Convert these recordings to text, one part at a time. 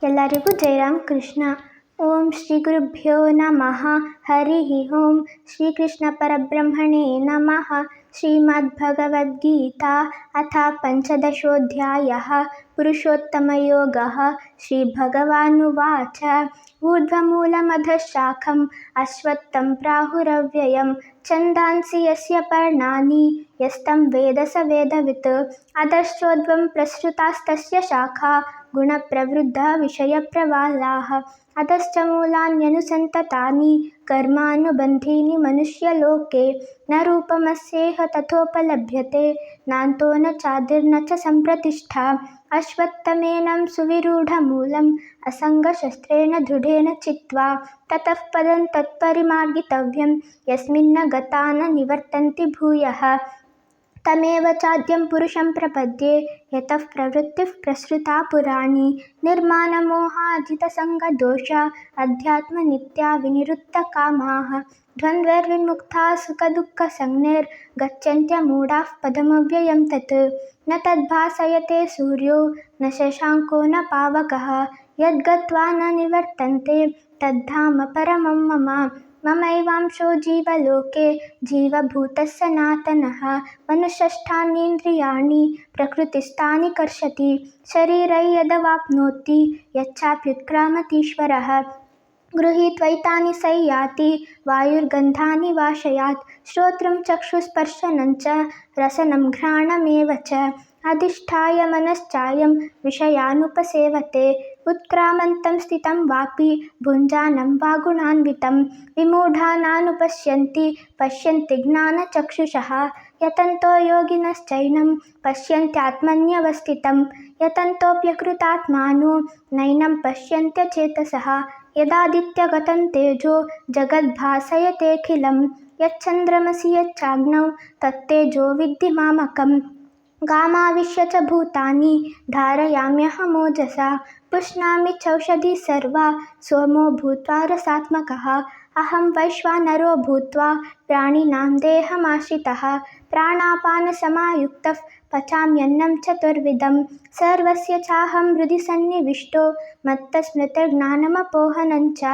ಎಲ್ಲರಿಗೂ ಜಯರಾಮ್ ಕೃಷ್ಣ. ಓಂ ಶ್ರೀ ಗುರುಭ್ಯೋ ನಮಃ. ಹರಿ ಓಂ. ಶ್ರೀಕೃಷ್ಣ ಪರಬ್ರಹ್ಮಣೇ ನಮಃ. ಶ್ರೀಮದ್ಭಗವದ್ಗೀತಾ ಅಥ ಪಂಚದಶೋऽಧ್ಯಾಯಃ. ಪುರುಷೋತ್ತಮಯೋಗಃ. ಶ್ರೀಭಗವಾನುವಾಚ ಊರ್ಧ್ವಮೂಲಮಧಃ ಶಾಖಂ ಅಶ್ವತ್ಥಂ ಪ್ರಾಹುರವ್ಯಯಂ ಛಂದಾಂಸಿ ಯಸ್ಯ ಪರ್ಣಾನಿ ಯಸ್तं ವೇದ ಸ ವೇದವಿತ್ ಅಧಶ್ಚೋರ್ಧ್ವಂ ಪ್ರಸೃತಾಸ್ತಸ್ಯ ಶಾಖಾ ಗುಣಪ್ರವೃದ್ಧಾ ವಿಷಯಪ್ರವಾಲಾಃ ಅಧಶ್ಚ ಮೂಲಾನ್ಯನುಸಂತತಾನಿ ಕರ್ಮಾನುಬಂಧೀನಿ ಮನುಷ್ಯಲೋಕೆ ನ ರೂಪಮಸ್ಯೇಹ ತಥೋಪಲಭ್ಯತೆ ನಾಂತೋ ನ ಚಾದಿರ್ನ ಚ ಸಂಪ್ರತಿಷ್ಠಾ ಅಶ್ವತ್ಥಮೇನಂ ಸುವಿರೂಢಮೂಲಂ ಅಸಂಗಶಸ್ತ್ರೇಣ ದೃಢೇನ ಚಿತ್ವಾ ತತಃ ಪದಂ ತತ್ಪರಿಮಾರ್ಗಿತವ್ಯಂ ಯಸ್ಮಿನ್ನ ಗತಾ ನ ನಿವರ್ತಂತಿ ಭೂಯಃ ತಮೇವ ಚಾದ್ಯಂ ಪುರುಷಂ ಪ್ರಪದ್ಯೆ ಯತಃ ಪ್ರವೃತ್ತಿಃ ಪ್ರಸೃತಾ ಪುರಾಣಿ ನಿರ್ಮಾನಮೋಹಾಜಿತಸಂಗದೋಷ ಅಧ್ಯಾತ್ಮನಿತ್ಯಾ ವಿನಿವೃತ್ತಕಾಮಾಃ ದ್ವಂದ್ವೈರ್ವಿಮುಕ್ತಾಃ ಸುಖದುಃಖಸಂಜ್ಞೈರ್ಗಚ್ಚನ್ತ್ಯಮೂಢಾಃ ಪದಮವ್ಯಯಂ ತತ್ ನ ತದ್ಭಾಸಯತೆ ಸೂರ್ಯೋ ನ ಶಶಾಂಕೋ ನ ಪಾವಕಃ ಯದ್ಗತ್ವಾ ನ ನಿವರ್ತನ್ತೆ ತದ್ಧಾಮ ಪರಮಂ ಮಮ ಮಮೈವಾಂಶೋ ಜೀವಲೋಕೆ ಜೀವಭೂತಃ ಸನಾತನಃ ಮನುಷ್ಯಷ್ಟಾನೀಂದ್ರಿಯಾಣಿ ಪ್ರಕೃತಿಸ್ಥಾನಿ ಕರ್ಷತಿ ಶರೀರೈ ಯದವಾಪ್ನೋತಿ ಯಚ್ಚಾಪ್ಯುತ್ಕ್ರಾಮತೀಶ್ವರಃ ಗೃಹೀತ್ವೈತಾನಿ ಸಂಯಾತಿ ವಾಯುರ್ಗಂಧಾನಿ ವಾಶಯಾತ್ ಶ್ರೋತ್ರಂ ಚಕ್ಷುಸ್ಪರ್ಶನಂ ಚ ರಸನಂ ಘ್ರಾಣಮೇವ ಚ ಅಧಿಷ್ಠಾಯ ಮನಶ್ಚಾಯಂ ವಿಷಯಾನುಪಸೇವತೆ ಉತ್ಕ್ರಾಮಂತಂ ಸ್ಥಿತಂ ವಾಪಿ ಭುಂಜಾನಂ ವಾ ಗುಣಾನ್ವಿತಂ ವಿಮೂಢಾನಾನುಪಶ್ಯಂತಿ ಪಶ್ಯಂತಿ ಜ್ಞಾನಚಕ್ಷುಷಃ ಯತಂತೋ ಯೋಗಿನಶ್ಚೈನಂ ಪಶ್ಯಂತ್ಯಾತ್ಮನ್ಯವಸ್ಥಿತಂ ಯತಂತೋऽಪ್ಯಕೃತಾತ್ಮಾನೋ ನೈನಂ ಪಶ್ಯಂತ್ಯಚೇತಸಃ ಯದಾದಿತ್ಯಗತಂ ತೇಜೋ ಜಗದ್ಭಾಸಯತೆऽಖಿಲಂ ಯಚ್ಚಂದ್ರಮಸಿ ಯಚ್ಚಾಗ್ನೌ ತತ್ತೇಜೋ ವಿद्धಿ ಮಾಮಕಂ ಗಾಮಾವಿಶ್ಯ ಚ ಭೂತಾನಿ ಧಾರಯಾಮ್ಯಹಮೋಜಸಾ ಪುಷ್ಣಾಮಿ ಚೌಷಧಿ ಸರ್ವಾ ಸೋಮೋ ಭೂತ್ವಾ ರಸಾತ್ಮಕಃ ಅಹಂ ವೈಶ್ವಾನರೋ ಭೂತ್ವಾ ಪ್ರಾಣಿನಾಂ ದೇಹಮಾಶ್ರಿತಃ ಪ್ರಾಣಾಪಾನಸಮಾಯುಕ್ತಃ ಪಚಾಮ್ಯನ್ನಂ ಚತುರ್ವಿಧಂ ಸರ್ವಸ್ಯ ಚಾಹಂ ಹೃದಿ ಸನ್ನಿವಿಷ್ಟೋ ಮತ್ತಸ್ಮೃತಿರ್ಜ್ಞಾನಮಪೋಹನಂಚ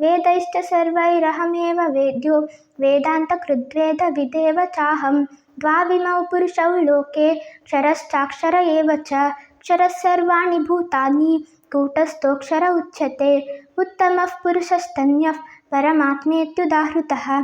ವೇದೈಶ್ಚ ಸರ್ವೈರಹಮೇವ ವೇದ್ಯೋ ವೇದಾन्तकृद्वेदविदेव चाहं द्वाविमौ पुरुषौ लोके क्षरश्चाक्षर एव च क्षरः सर्वाणि भूतानि कूटस्थोऽक्षर उच्यते उत्तमः पुरुषस्तन्यः परमात्मेत्युदाहृतः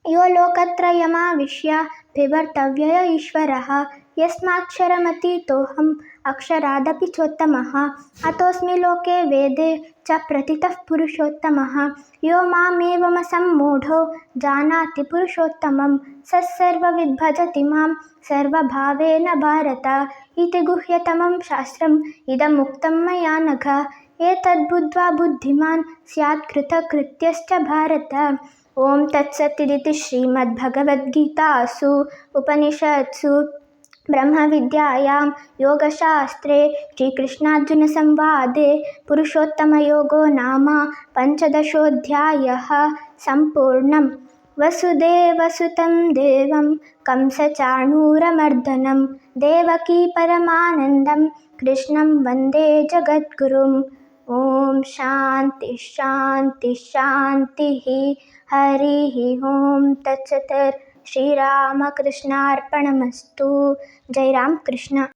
यो लोकत्रयमाविश्य बिभर्त्यव्यय ईश्वरः यस्माक्षरमतीतोऽहम् अक्षरादपि चोत्तमः अतोऽस्मि लोके वेदे च प्रतितः पुरुषोत्तमः यो मामेवमसम्मूढो जानाति पुरुषोत्तमं स सर्वविद् भजति मां सर्वभावेन भारत इति गुह्यतमं शास्त्रम् इदमुक्तं मया नघ एतद्बुद्ध्वा बुद्धिमान् स्यात् कृतकृत्यश्च भारत. ओं तत्सदिति श्रीमद्भगवद्गीतासु उपनिषत्सु ब्रह्मविद्यायां योगशास्त्रे श्रीकृष्णार्जुनसंवादे पुरुषोत्तमयोगो नाम पञ्चदशोऽध्यायः सम्पूर्णम्. वसुदेवसुतं देवं कंसचाणूरमर्दनं देवकी परमानन्दं कृष्णं वन्दे जगद्गुरुम्. ओं शान्ति शान्ति शान्तिः. हरिः ओं तत्सत्. श्रीरामकृष्णार्पणमस्तु. जय राम कृष्ण.